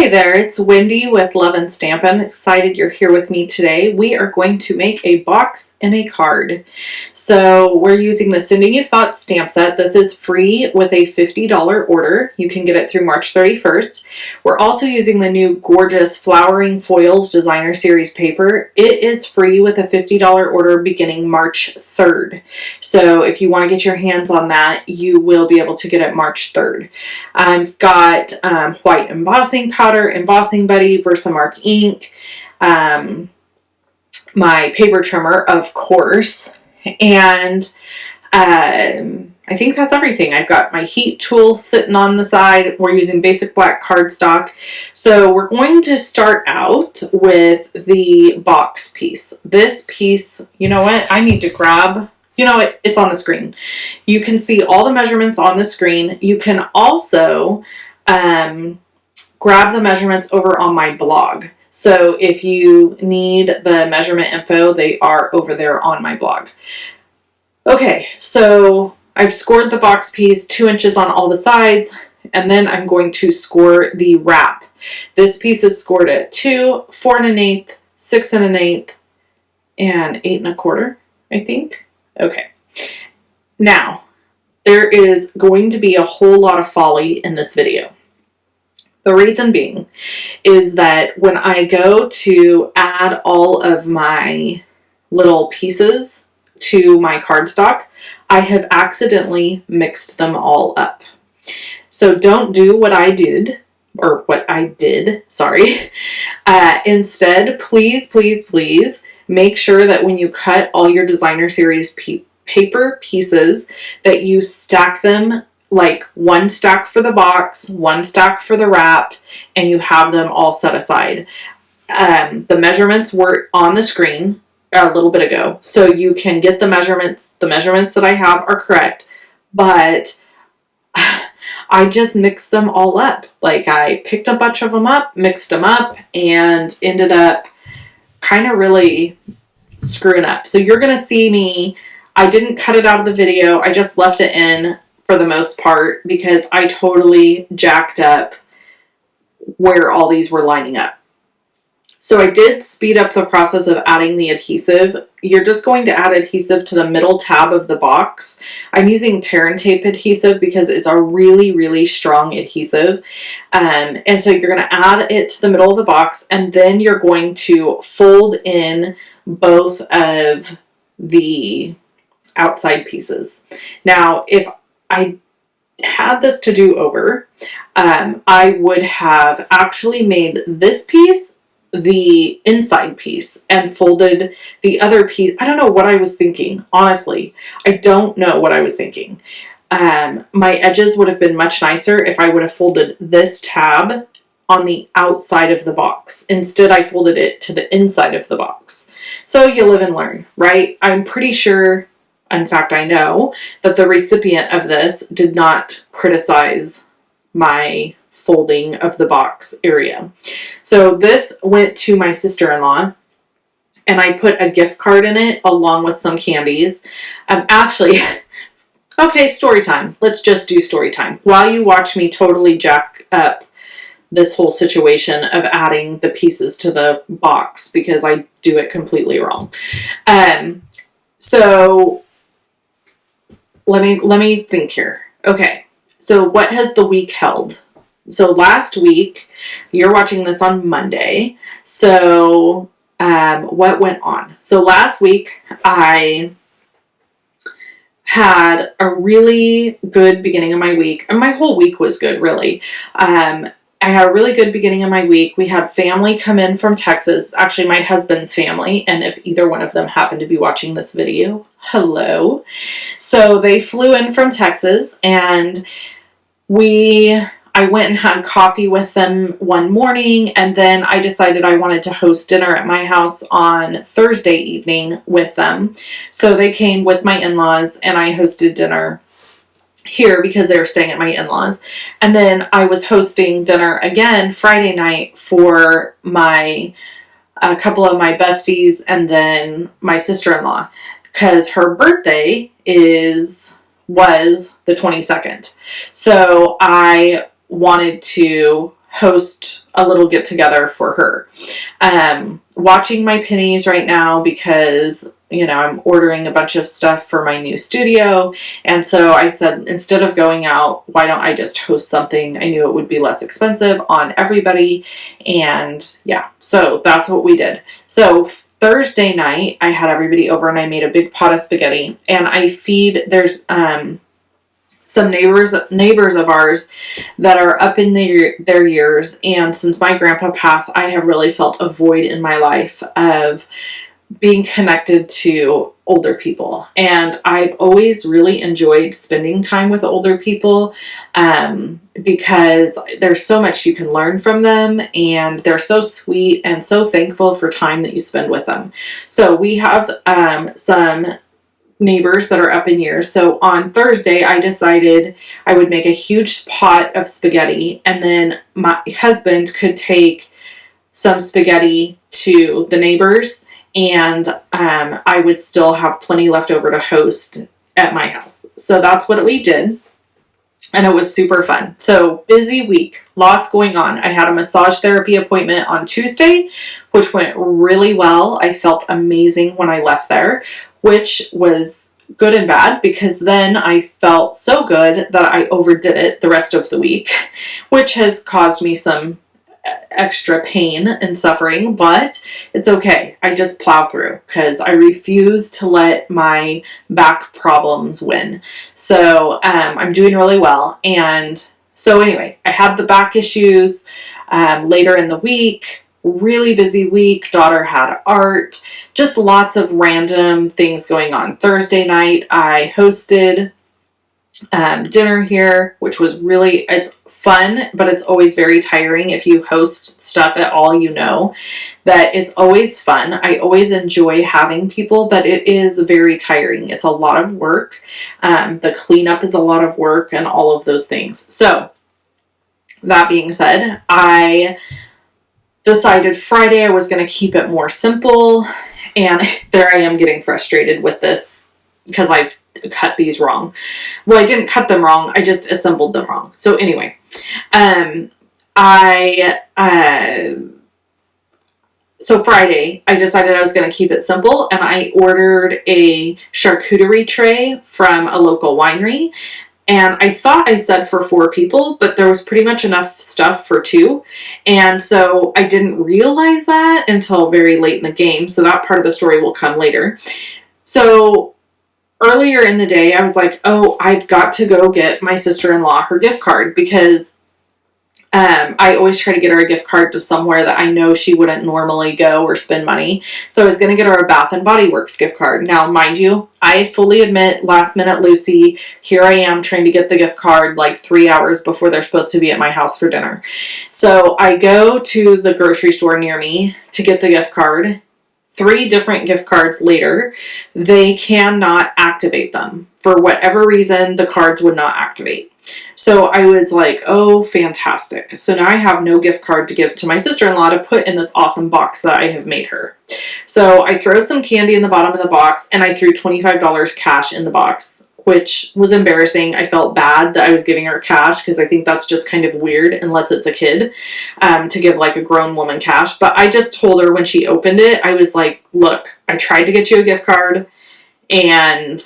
Hey there, it's Wendy with Love and Stampin'. Excited you're here with me today. We are going to make a box and a card. So we're using the Sending You Thoughts stamp set. This is free with a $50 order. You can get it through March 31st. We're also using the new gorgeous Flowering Foils Designer Series paper. It is free with a $50 order beginning March 3rd. So if you want to get your hands on that, you will be able to get it March 3rd. I've got white embossing powder, Embossing Buddy, Versamark ink, my paper trimmer, of course, and I think that's everything. I've got my heat tool sitting on the side. We're using basic black cardstock. So we're going to start out with the box piece. This piece, you know what? I need to grab... You know what? It's on the screen. You can see all the measurements on the screen. You can also grab the measurements over on my blog. So if you need the measurement info, they are over there on my blog. Okay, so I've scored the box piece 2 inches on all the sides, and then I'm going to score the wrap. This piece is scored at 2, 4 1/8, 6 1/8, and 8 1/4, I think. Okay, now there is going to be a whole lot of folly in this video. The reason being is that when I go to add all of my little pieces to my cardstock, I have accidentally mixed them all up. So don't do what I did, sorry. Instead, please, please, please, make sure that when you cut all your designer series paper pieces that you stack them like one stack for the box, one stack for the wrap, and you have them all set aside. The measurements were on the screen a little bit ago, so you can get the measurements. The measurements that I have are correct, but I just mixed them all up. Like I picked a bunch of them up, mixed them up, and ended up kind of really screwing up. So you're going to see me, I didn't cut it out of the video. I just left it in for the most part because I totally jacked up where all these were lining up. So I did speed up the process of adding the adhesive. You're just going to add adhesive to the middle tab of the box. I'm using tear and tape adhesive because it's a really, really strong adhesive. And so you're going to add it to the middle of the box, and then you're going to fold in both of the outside pieces. Now, if I had this to do over, I would have actually made this piece the inside piece and folded the other piece. I don't know what I was thinking. Honestly, I don't know what I was thinking. My edges would have been much nicer if I would have folded this tab on the outside of the box. Instead, I folded it to the inside of the box. So you live and learn, right? I'm pretty sure, in fact, I know that the recipient of this did not criticize my folding of the box area. So this went to my sister-in-law, and I put a gift card in it along with some candies. Actually, okay, story time. Let's just do story time. While you watch me totally jack up this whole situation of adding the pieces to the box because I do it completely wrong. So let me think here. Okay, so what has the week held? So last week, you're watching this on Monday, so what went on? So last week, I had a really good beginning of my week, and my whole week was good, really. I had a really good beginning of my week. We had family come in from Texas, actually my husband's family, and if either one of them happened to be watching this video, hello. So they flew in from Texas, and I went and had coffee with them one morning, and then I decided I wanted to host dinner at my house on Thursday evening with them. So they came with my in-laws, and I hosted dinner here because they were staying at my in-laws. And then I was hosting dinner again Friday night for a couple of my besties and then my sister-in-law, because her birthday was the 22nd. So I wanted to host a little get together for her. Watching my pennies right now because, I'm ordering a bunch of stuff for my new studio. And so I said, instead of going out, why don't I just host something? I knew it would be less expensive on everybody. And yeah, so that's what we did. So Thursday night, I had everybody over and I made a big pot of spaghetti. And there's some neighbors of ours that are up in their years. And since my grandpa passed, I have really felt a void in my life of being connected to older people. And I've always really enjoyed spending time with older people because there's so much you can learn from them, and they're so sweet and so thankful for time that you spend with them. So we have some neighbors that are up in years. So on Thursday, I decided I would make a huge pot of spaghetti, and then my husband could take some spaghetti to the neighbors, and I would still have plenty left over to host at my house. So that's what we did. And it was super fun. So busy week, lots going on. I had a massage therapy appointment on Tuesday, which went really well. I felt amazing when I left there, which was good and bad, because then I felt so good that I overdid it the rest of the week, which has caused me some extra pain and suffering, but it's okay. I just plow through because I refuse to let my back problems win. So I'm doing really well. And so anyway, I had the back issues later in the week. Really busy week. Daughter had art. Just lots of random things going on. Thursday night, I hosted dinner here, which was it's fun, but it's always very tiring. If you host stuff at all, that it's always fun. I always enjoy having people, but it is very tiring. It's a lot of work. The cleanup is a lot of work and all of those things. So that being said, I decided Friday I was going to keep it more simple, and there I am getting frustrated with this because I've cut these wrong. Well, I didn't cut them wrong. I just assembled them wrong. So anyway, so Friday, I decided I was going to keep it simple, and I ordered a charcuterie tray from a local winery. And I thought I said for 4 people, but there was pretty much enough stuff for 2. And so I didn't realize that until very late in the game. So that part of the story will come later. So earlier in the day, I was like, oh, I've got to go get my sister-in-law her gift card, because I always try to get her a gift card to somewhere that I know she wouldn't normally go or spend money. So I was going to get her a Bath and Body Works gift card. Now, mind you, I fully admit, last minute Lucy, here I am trying to get the gift card like 3 hours before they're supposed to be at my house for dinner. So I go to the grocery store near me to get the gift card. 3 different gift cards later, they cannot activate them. For whatever reason, the cards would not activate. So I was like, oh, fantastic. So now I have no gift card to give to my sister-in-law to put in this awesome box that I have made her. So I throw some candy in the bottom of the box, and I threw $25 cash in the box, which was embarrassing. I felt bad that I was giving her cash, because I think that's just kind of weird, unless it's a kid, to give like a grown woman cash. But I just told her when she opened it, I was like, look, I tried to get you a gift card, and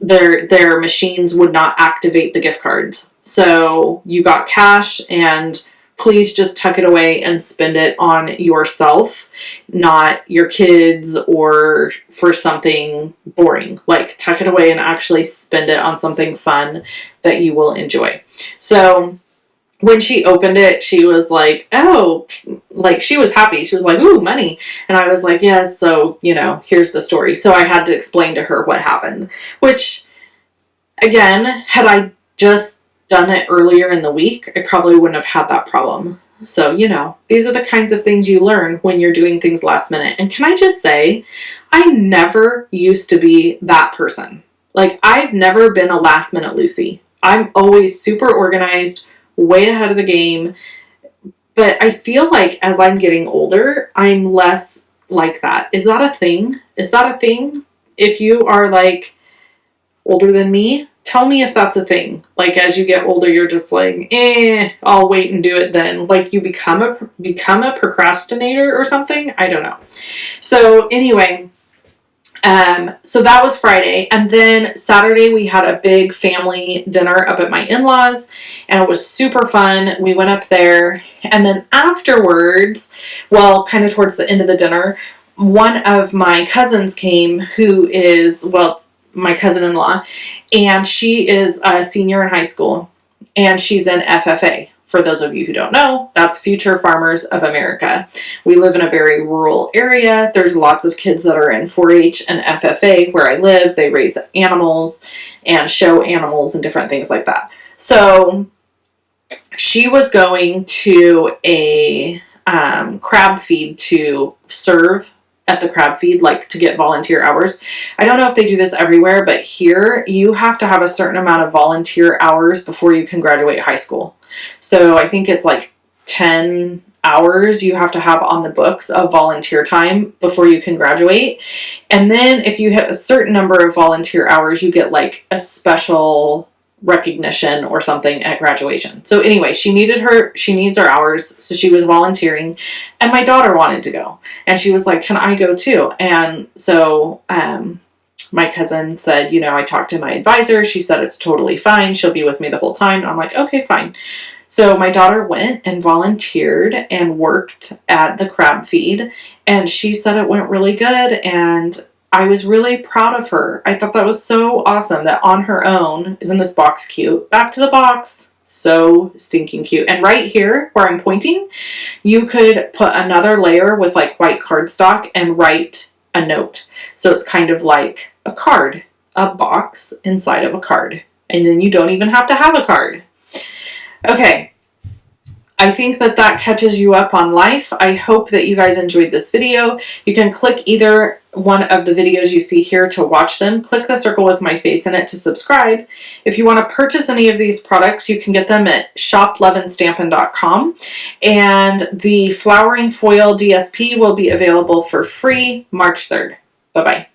their machines would not activate the gift cards. So you got cash, and please just tuck it away and spend it on yourself, not your kids or for something boring. Like, tuck it away and actually spend it on something fun that you will enjoy. So when she opened it, she was like, oh, like, she was happy. She was like, ooh, money. And I was like, yes, so, here's the story. So I had to explain to her what happened, which, again, had I just done it earlier in the week, I probably wouldn't have had that problem. So, these are the kinds of things you learn when you're doing things last minute. And can I just say, I never used to be that person. Like, I've never been a last minute Lucy. I'm always super organized, way ahead of the game. But I feel like as I'm getting older, I'm less like that. Is that a thing? Is that a thing? If you are like older than me, tell me if that's a thing. Like, as you get older, you're just like, I'll wait and do it then. Like, you become a procrastinator or something. I don't know. So anyway, so that was Friday. And then Saturday we had a big family dinner up at my in-laws, and it was super fun. We went up there, and then afterwards, well, kind of towards the end of the dinner, one of my cousins came, who is, well, my cousin-in-law, and she is a senior in high school, and she's in FFA. For those of you who don't know, that's Future Farmers of America. We live in a very rural area. There's lots of kids that are in 4-H and FFA where I live. They raise animals and show animals and different things like that. So she was going to a crab feed to serve at the crab feed, like to get volunteer hours. I don't know if they do this everywhere, but here you have to have a certain amount of volunteer hours before you can graduate high school. So I think it's like 10 hours you have to have on the books of volunteer time before you can graduate. And then if you hit a certain number of volunteer hours, you get like a special recognition or something at graduation. So anyway, she needs her hours, so she was volunteering, and my daughter wanted to go, and she was like, can I go too? And so my cousin said, I talked to my advisor. She said it's totally fine. She'll be with me the whole time. And I'm like, okay, fine. So my daughter went and volunteered and worked at the crab feed, and she said it went really good, and I was really proud of her. I thought that was so awesome that on her own, isn't this box cute? Back to the box. So stinking cute. And right here where I'm pointing, you could put another layer with like white cardstock and write a note. So it's kind of like a card, a box inside of a card. And then you don't even have to have a card. Okay. I think that catches you up on life. I hope that you guys enjoyed this video. You can click either one of the videos you see here to watch them. Click the circle with my face in it to subscribe. If you want to purchase any of these products, you can get them at shoploveandstampin.com. And the flowering foil DSP will be available for free March 3rd. Bye-bye.